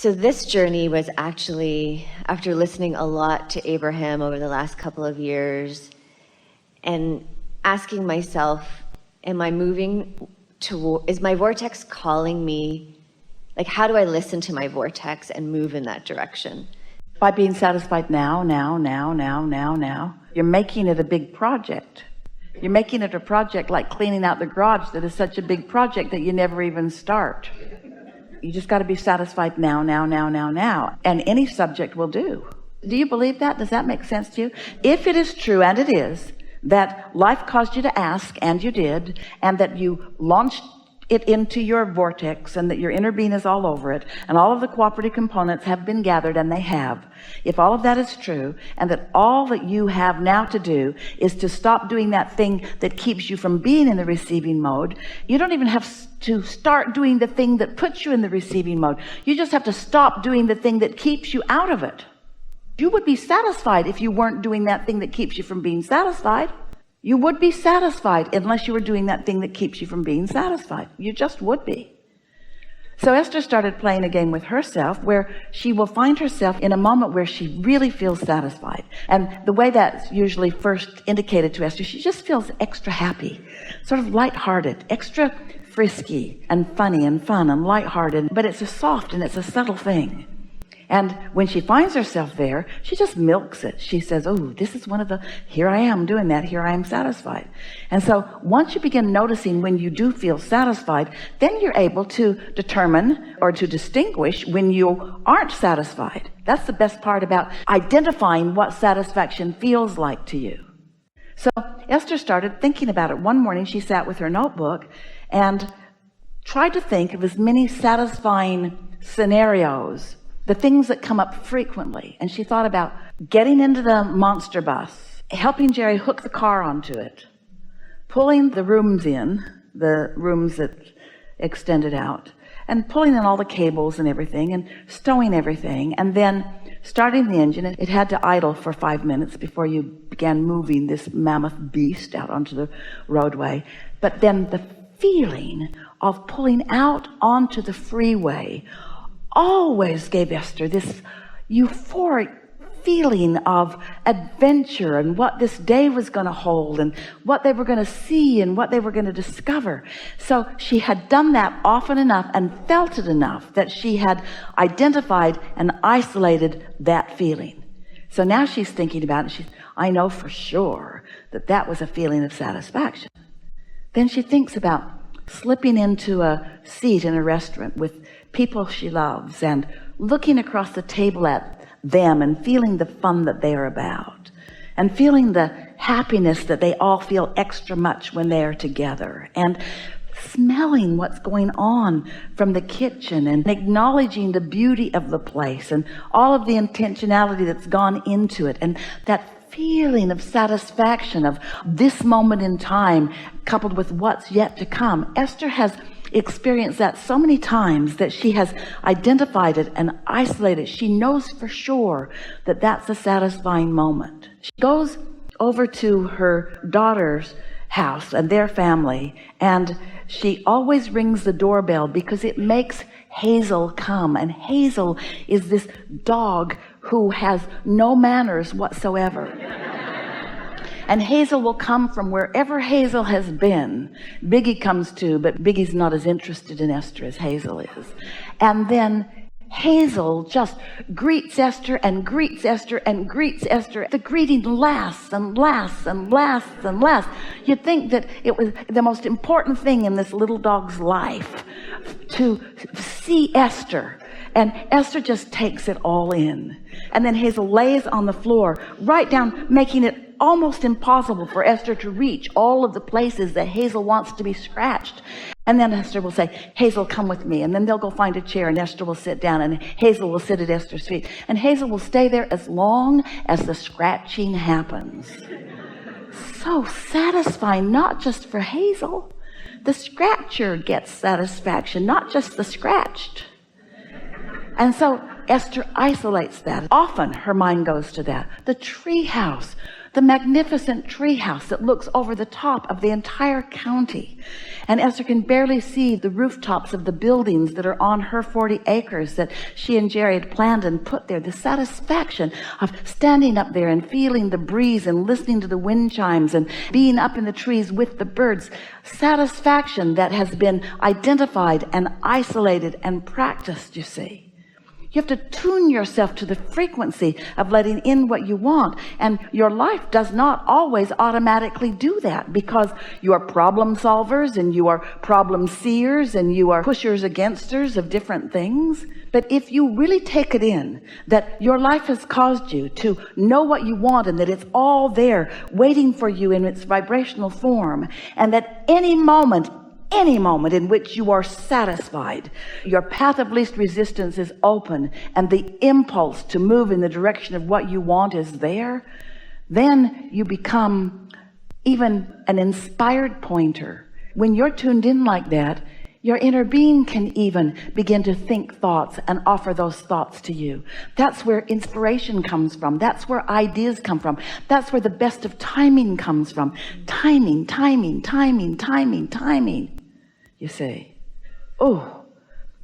So this journey was actually after listening a lot to Abraham over the last couple of years and asking myself, am I moving to, is my vortex calling me? Like, how do I listen to my vortex and move in that direction? By being satisfied now. You're making it a big project. You're making it a project like cleaning out the garage that is such a big project that you never even start. You just got to be satisfied now. And any subject will do. Do you believe that? Does that make sense to you? If it is true, and it is, that life caused you to ask, and you did, and that you launched it into your vortex, and that your inner being is all over it, and all of the cooperative components have been gathered, and they have. If all of that is true, and that all that you have now to do is to stop doing that thing that keeps you from being in the receiving mode, you don't even have to start doing the thing that puts you in the receiving mode. You just have to stop doing the thing that keeps you out of it. You would be satisfied if you weren't doing that thing that keeps you from being satisfied. You would be satisfied unless you were doing that thing that keeps you from being satisfied. You just would be. So Esther started playing a game with herself where she will find herself in a moment where she really feels satisfied. And the way that's usually first indicated to Esther, she just feels extra happy, sort of lighthearted, extra frisky and funny and fun and lighthearted. But it's a soft and it's a subtle thing. And when she finds herself there, she just milks it. She says, oh, this is one of the, here I am doing that. Here I am satisfied. And so once you begin noticing when you do feel satisfied, then you're able to determine or to distinguish when you aren't satisfied. That's the best part about identifying what satisfaction feels like to you. So Esther started thinking about it. One morning she sat with her notebook and tried to think of as many satisfying scenarios, the things that come up frequently. And she thought about getting into the monster bus, helping Jerry hook the car onto it, pulling the rooms in, the rooms that extended out, and pulling in all the cables and everything, and stowing everything, and then starting the engine. It had to idle for 5 minutes before you began moving this mammoth beast out onto the roadway. But then the feeling of pulling out onto the freeway always gave Esther this euphoric feeling of adventure and what this day was going to hold and what they were going to see and what they were going to discover. So she had done that often enough and felt it enough that she had identified and isolated that feeling. So now she's thinking about it. I know for sure that that was a feeling of satisfaction. Then she thinks about slipping into a seat in a restaurant with people she loves and looking across the table at them and feeling the fun that they are about and feeling the happiness that they all feel extra much when they are together and smelling what's going on from the kitchen and acknowledging the beauty of the place and all of the intentionality that's gone into it and that feeling of satisfaction of this moment in time coupled with what's yet to come. Esther has experienced that so many times that she has identified it and isolated it. She knows for sure that that's a satisfying moment. She goes over to her daughter's house and their family, and she always rings the doorbell because it makes Hazel come. And Hazel is this dog who has no manners whatsoever. And Hazel will come from wherever Hazel has been. Biggie comes too, but Biggie's not as interested in Esther as Hazel is. And then Hazel just greets Esther and greets Esther and greets Esther. The greeting lasts and lasts and lasts and lasts. You'd think that it was the most important thing in this little dog's life to see Esther. And Esther just takes it all in. And then Hazel lays on the floor, right down, making it almost impossible for Esther to reach all of the places that Hazel wants to be scratched. And then Esther will say, Hazel, come with me. And then they'll go find a chair and Esther will sit down and Hazel will sit at Esther's feet. And Hazel will stay there as long as the scratching happens. So satisfying, not just for Hazel. The scratcher gets satisfaction, not just the scratched. And so Esther isolates that. Often her mind goes to that. The tree house, the magnificent treehouse that looks over the top of the entire county. And Esther can barely see the rooftops of the buildings that are on her 40 acres that she and Jerry had planned and put there. The satisfaction of standing up there and feeling the breeze and listening to the wind chimes and being up in the trees with the birds. Satisfaction that has been identified and isolated and practiced, you see. You have to tune yourself to the frequency of letting in what you want. And your life does not always automatically do that, because you are problem solvers and you are problem seers and you are pushers againsters of different things. But if you really take it in, that your life has caused you to know what you want and that it's all there waiting for you in its vibrational form, and that any moment in which you are satisfied, your path of least resistance is open and the impulse to move in the direction of what you want is there, then you become even an inspired pointer. When you're tuned in like that, your inner being can even begin to think thoughts and offer those thoughts to you. That's where inspiration comes from. That's where ideas come from. That's where the best of timing comes from. Timing. You see. Oh,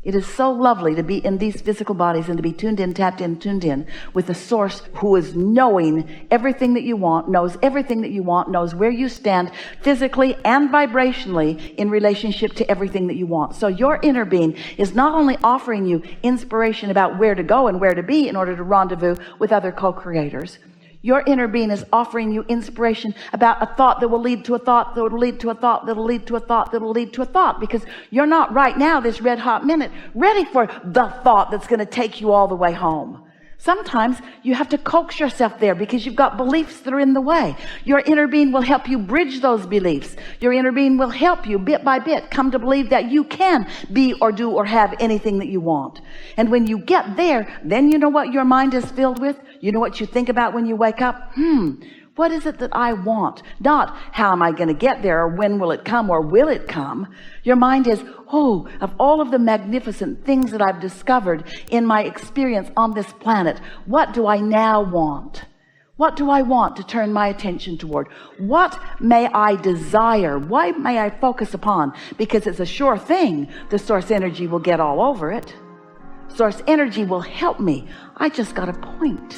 it is so lovely to be in these physical bodies and to be tuned in, tapped in, tuned in with the source who is knowing everything that you want, knows everything that you want, knows where you stand physically and vibrationally in relationship to everything that you want. So your inner being is not only offering you inspiration about where to go and where to be in order to rendezvous with other co-creators. Your inner being is offering you inspiration about a thought that will lead to a thought that will lead to a thought that will lead to a thought that will lead to a thought, because you're not right now, this red hot minute, ready for the thought that's going to take you all the way home. Sometimes you have to coax yourself there because you've got beliefs that are in the way. Your inner being will help you bridge those beliefs. Your inner being will help you bit by bit come to believe that you can be or do or have anything that you want. And when you get there, then you know what your mind is filled with? You know what you think about when you wake up? What is it that I want? Not how am I going to get there, or when will it come, or will it come? Your mind is, oh, of all of the magnificent things that I've discovered in my experience on this planet, what do I now want? What do I want to turn my attention toward? What may I desire? What may I focus upon? Because it's a sure thing the source energy will get all over it. Source energy will help me. I just got a point.